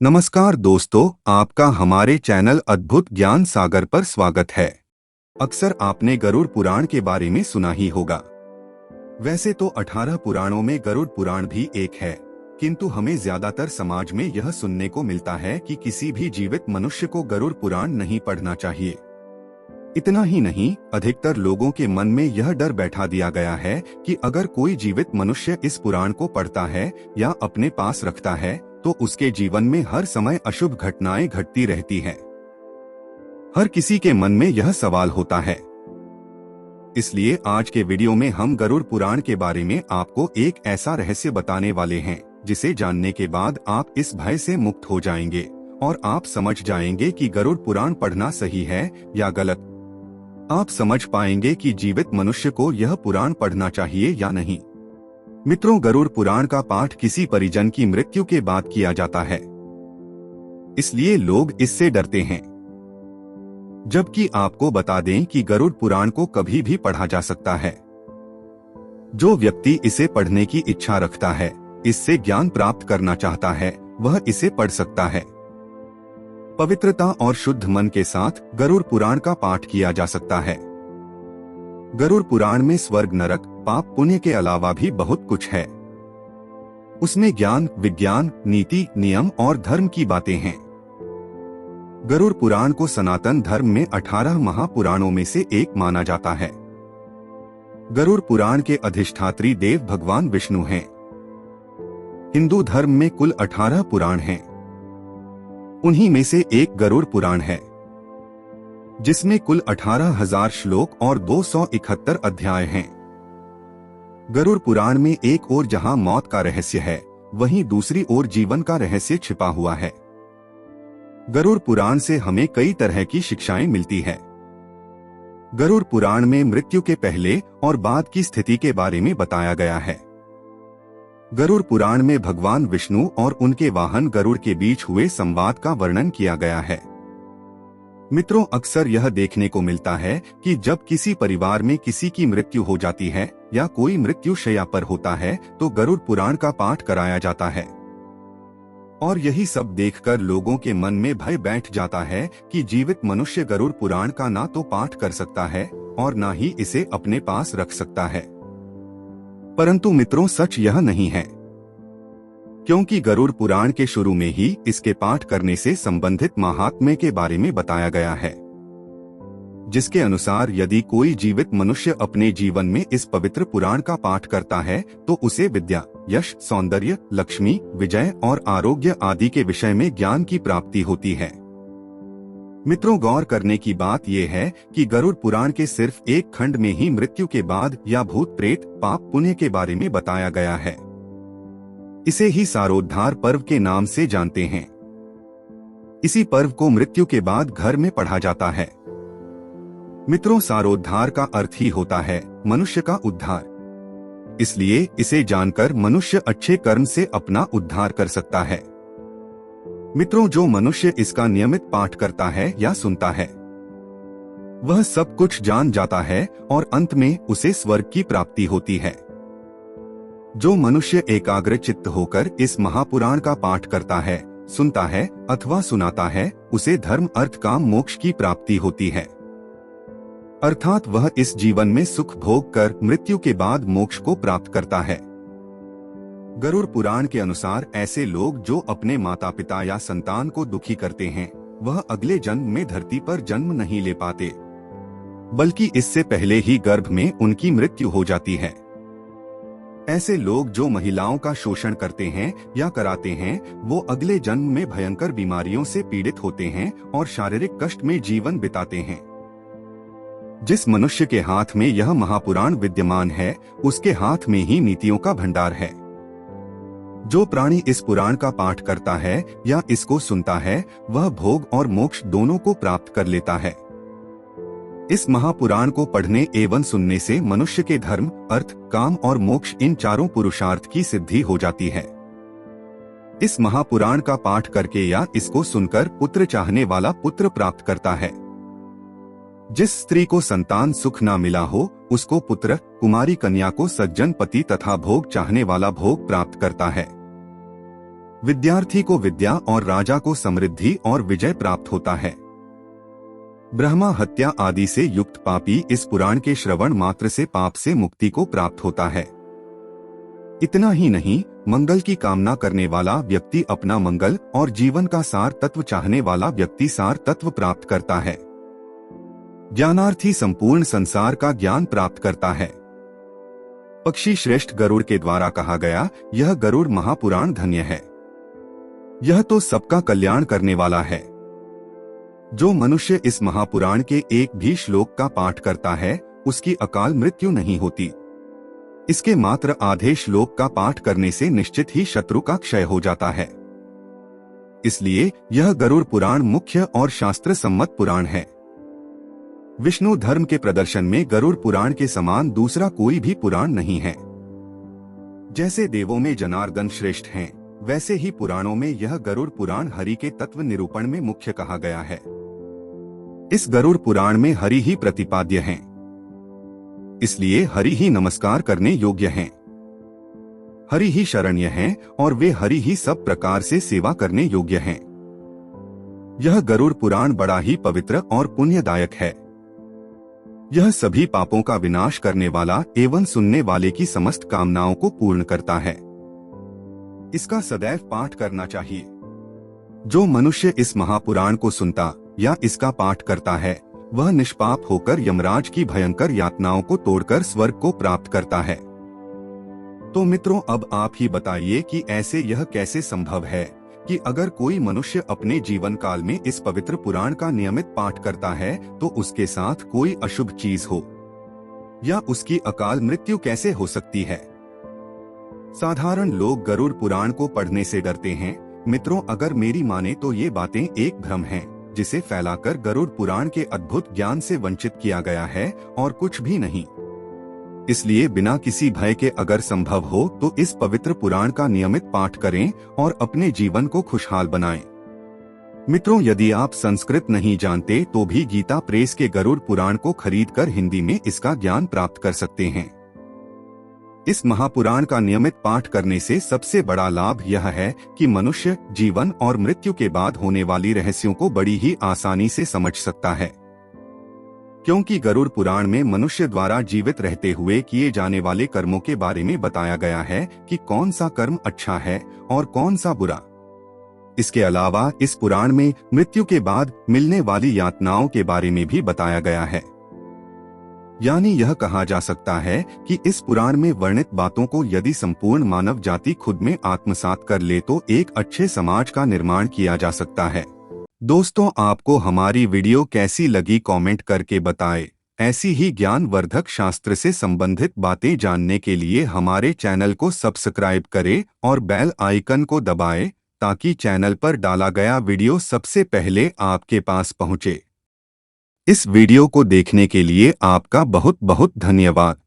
नमस्कार दोस्तों, आपका हमारे चैनल अद्भुत ज्ञान सागर पर स्वागत है। अक्सर आपने गरुड़ पुराण के बारे में सुना ही होगा। वैसे तो 18 पुराणों में गरुड़ पुराण भी एक है, किंतु हमें ज्यादातर समाज में यह सुनने को मिलता है कि किसी भी जीवित मनुष्य को गरुड़ पुराण नहीं पढ़ना चाहिए। इतना ही नहीं, अधिकतर लोगों के मन में यह डर बैठा दिया गया है कि अगर कोई जीवित मनुष्य इस पुराण को पढ़ता है या अपने पास रखता है तो उसके जीवन में हर समय अशुभ घटनाएं घटती रहती हैं। हर किसी के मन में यह सवाल होता है। इसलिए आज के वीडियो में हम गरुड़ पुराण के बारे में आपको एक ऐसा रहस्य बताने वाले हैं जिसे जानने के बाद आप इस भय से मुक्त हो जाएंगे और आप समझ जाएंगे कि गरुड़ पुराण पढ़ना सही है या गलत। आप समझ पाएंगे कि जीवित मनुष्य को यह पुराण पढ़ना चाहिए या नहीं। मित्रों, गरुड़ पुराण का पाठ किसी परिजन की मृत्यु के बाद किया जाता है, इसलिए लोग इससे डरते हैं। जबकि आपको बता दें कि गरुड़ पुराण को कभी भी पढ़ा जा सकता है। जो व्यक्ति इसे पढ़ने की इच्छा रखता है, इससे ज्ञान प्राप्त करना चाहता है, वह इसे पढ़ सकता है। पवित्रता और शुद्ध मन के साथ गरुड़ पुराण का पाठ किया जा सकता है। गरुड़ पुराण में स्वर्ग, नरक, पाप, पुण्य के अलावा भी बहुत कुछ है। उसमें ज्ञान, विज्ञान, नीति, नियम और धर्म की बातें हैं। गरुड़ पुराण को सनातन धर्म में 18 महापुराणों में से एक माना जाता है। गरुड़ पुराण के अधिष्ठात्री देव भगवान विष्णु हैं। हिंदू धर्म में कुल 18 पुराण हैं। उन्हीं में से एक गरुड़ पुराण है, जिसमें कुल 18,000 श्लोक और 271 अध्याय हैं। गरुड़ पुराण में एक ओर जहां मौत का रहस्य है, वहीं दूसरी ओर जीवन का रहस्य छिपा हुआ है। गरुड़ पुराण से हमें कई तरह की शिक्षाएं मिलती है। गरुड़ पुराण में मृत्यु के पहले और बाद की स्थिति के बारे में बताया गया है। गरुड़ पुराण में भगवान विष्णु और उनके वाहन गरुड़ के बीच हुए संवाद का वर्णन किया गया है। मित्रों, अक्सर यह देखने को मिलता है कि जब किसी परिवार में किसी की मृत्यु हो जाती है या कोई मृत्यु शैया पर होता है तो गरुड़ पुराण का पाठ कराया जाता है। और यही सब देखकर लोगों के मन में भय बैठ जाता है कि जीवित मनुष्य गरुड़ पुराण का ना तो पाठ कर सकता है और ना ही इसे अपने पास रख सकता है। परंतु मित्रों, सच यह नहीं है, क्योंकि गरुड़ पुराण के शुरू में ही इसके पाठ करने से संबंधित महात्म्य के बारे में बताया गया है, जिसके अनुसार यदि कोई जीवित मनुष्य अपने जीवन में इस पवित्र पुराण का पाठ करता है तो उसे विद्या, यश, सौंदर्य, लक्ष्मी, विजय और आरोग्य आदि के विषय में ज्ञान की प्राप्ति होती है। मित्रों, गौर करने की बात यह है कि गरुड़ पुराण के सिर्फ एक खंड में ही मृत्यु के बाद या भूत प्रेत, पाप, पुण्य के बारे में बताया गया है। इसे ही सारोद्धार पर्व के नाम से जानते हैं। इसी पर्व को मृत्यु के बाद घर में पढ़ा जाता है। मित्रों, सारोद्धार का अर्थ ही होता है मनुष्य का उद्धार। इसलिए इसे जानकर मनुष्य अच्छे कर्म से अपना उद्धार कर सकता है। मित्रों, जो मनुष्य इसका नियमित पाठ करता है या सुनता है, वह सब कुछ जान जाता है और अंत में उसे स्वर्ग की प्राप्ति होती है। जो मनुष्य एकाग्र चित्त होकर इस महापुराण का पाठ करता है, सुनता है अथवा सुनाता है, उसे धर्म, अर्थ, काम, मोक्ष की प्राप्ति होती है। अर्थात वह इस जीवन में सुख भोग कर मृत्यु के बाद मोक्ष को प्राप्त करता है। गरुड़ पुराण के अनुसार ऐसे लोग जो अपने माता पिता या संतान को दुखी करते हैं, वह अगले जन्म में धरती पर जन्म नहीं ले पाते, बल्कि इससे पहले ही गर्भ में उनकी मृत्यु हो जाती है। ऐसे लोग जो महिलाओं का शोषण करते हैं या कराते हैं, वो अगले जन्म में भयंकर बीमारियों से पीड़ित होते हैं और शारीरिक कष्ट में जीवन बिताते हैं। जिस मनुष्य के हाथ में यह महापुराण विद्यमान है, उसके हाथ में ही नीतियों का भंडार है। जो प्राणी इस पुराण का पाठ करता है या इसको सुनता है, वह भोग और मोक्ष दोनों को प्राप्त कर लेता है। इस महापुराण को पढ़ने एवं सुनने से मनुष्य के धर्म, अर्थ, काम और मोक्ष, इन चारों पुरुषार्थ की सिद्धि हो जाती है। इस महापुराण का पाठ करके या इसको सुनकर पुत्र चाहने वाला पुत्र प्राप्त करता है। जिस स्त्री को संतान सुख ना मिला हो, उसको पुत्र, कुमारी कन्या को सज्जन पति तथा भोग चाहने वाला भोग प्राप्त करता है। विद्यार्थी को विद्या और राजा को समृद्धि और विजय प्राप्त होता है। ब्रह्मा हत्या आदि से युक्त पापी इस पुराण के श्रवण मात्र से पाप से मुक्ति को प्राप्त होता है। इतना ही नहीं, मंगल की कामना करने वाला व्यक्ति अपना मंगल और जीवन का सार तत्व चाहने वाला व्यक्ति सार तत्व प्राप्त करता है। ज्ञानार्थी संपूर्ण संसार का ज्ञान प्राप्त करता है। पक्षी श्रेष्ठ गरुड़ के द्वारा कहा गया यह गरुड़ महापुराण धन्य है। यह तो सबका कल्याण करने वाला है। जो मनुष्य इस महापुराण के एक भी श्लोक का पाठ करता है उसकी अकाल मृत्यु नहीं होती। इसके मात्र आधे श्लोक का पाठ करने से निश्चित ही शत्रु का क्षय हो जाता है। इसलिए यह गरुड़ पुराण मुख्य और शास्त्र सम्मत पुराण है। विष्णु धर्म के प्रदर्शन में गरुड़ पुराण के समान दूसरा कोई भी पुराण नहीं है। जैसे देवों में जनार्दन श्रेष्ठ हैं, वैसे ही पुराणों में यह गरुड़ पुराण हरि के तत्व निरूपण में मुख्य कहा गया है। इस गरुड़ पुराण में हरि ही प्रतिपाद्य हैं। इसलिए हरि ही नमस्कार करने योग्य हैं। हरि ही शरण्य हैं और वे हरि ही सब प्रकार से सेवा करने योग्य हैं। यह गरुड़ पुराण बड़ा ही पवित्र और पुण्यदायक है। यह सभी पापों का विनाश करने वाला एवं सुनने वाले की समस्त कामनाओं को पूर्ण करता है। इसका सदैव पाठ करना चाहिए। जो मनुष्य इस महापुराण को सुनता या इसका पाठ करता है वह निष्पाप होकर यमराज की भयंकर यातनाओं को तोड़कर स्वर्ग को प्राप्त करता है। तो मित्रों, अब आप ही बताइए कि ऐसे यह कैसे संभव है कि अगर कोई मनुष्य अपने जीवन काल में इस पवित्र पुराण का नियमित पाठ करता है तो उसके साथ कोई अशुभ चीज हो या उसकी अकाल मृत्यु कैसे हो सकती है। साधारण लोग गरुड़ पुराण को पढ़ने से डरते हैं। मित्रों, अगर मेरी माने तो ये बातें एक भ्रम हैं, जिसे फैलाकर गरुड़ पुराण के अद्भुत ज्ञान से वंचित किया गया है और कुछ भी नहीं। इसलिए बिना किसी भय के अगर संभव हो तो इस पवित्र पुराण का नियमित पाठ करें और अपने जीवन को खुशहाल बनाएं। मित्रों, यदि आप संस्कृत नहीं जानते तो भी गीता प्रेस के गरुड़ पुराण को खरीदकर हिंदी में इसका ज्ञान प्राप्त कर सकते हैं। इस महापुराण का नियमित पाठ करने से सबसे बड़ा लाभ यह है कि मनुष्य जीवन और मृत्यु के बाद होने वाली रहस्यों को बड़ी ही आसानी से समझ सकता है। क्योंकि गरुड़ पुराण में मनुष्य द्वारा जीवित रहते हुए किए जाने वाले कर्मों के बारे में बताया गया है कि कौन सा कर्म अच्छा है और कौन सा बुरा। इसके अलावा इस पुराण में मृत्यु के बाद मिलने वाली यातनाओं के बारे में भी बताया गया है। यानी यह कहा जा सकता है कि इस पुराण में वर्णित बातों को यदि संपूर्ण मानव जाति खुद में आत्मसात कर ले तो एक अच्छे समाज का निर्माण किया जा सकता है। दोस्तों, आपको हमारी वीडियो कैसी लगी कमेंट करके बताएं। ऐसी ही ज्ञानवर्धक शास्त्र से संबंधित बातें जानने के लिए हमारे चैनल को सब्सक्राइब करें और बेल आइकन को दबाएं ताकि चैनल पर डाला गया वीडियो सबसे पहले आपके पास पहुंचे। इस वीडियो को देखने के लिए आपका बहुत बहुत धन्यवाद।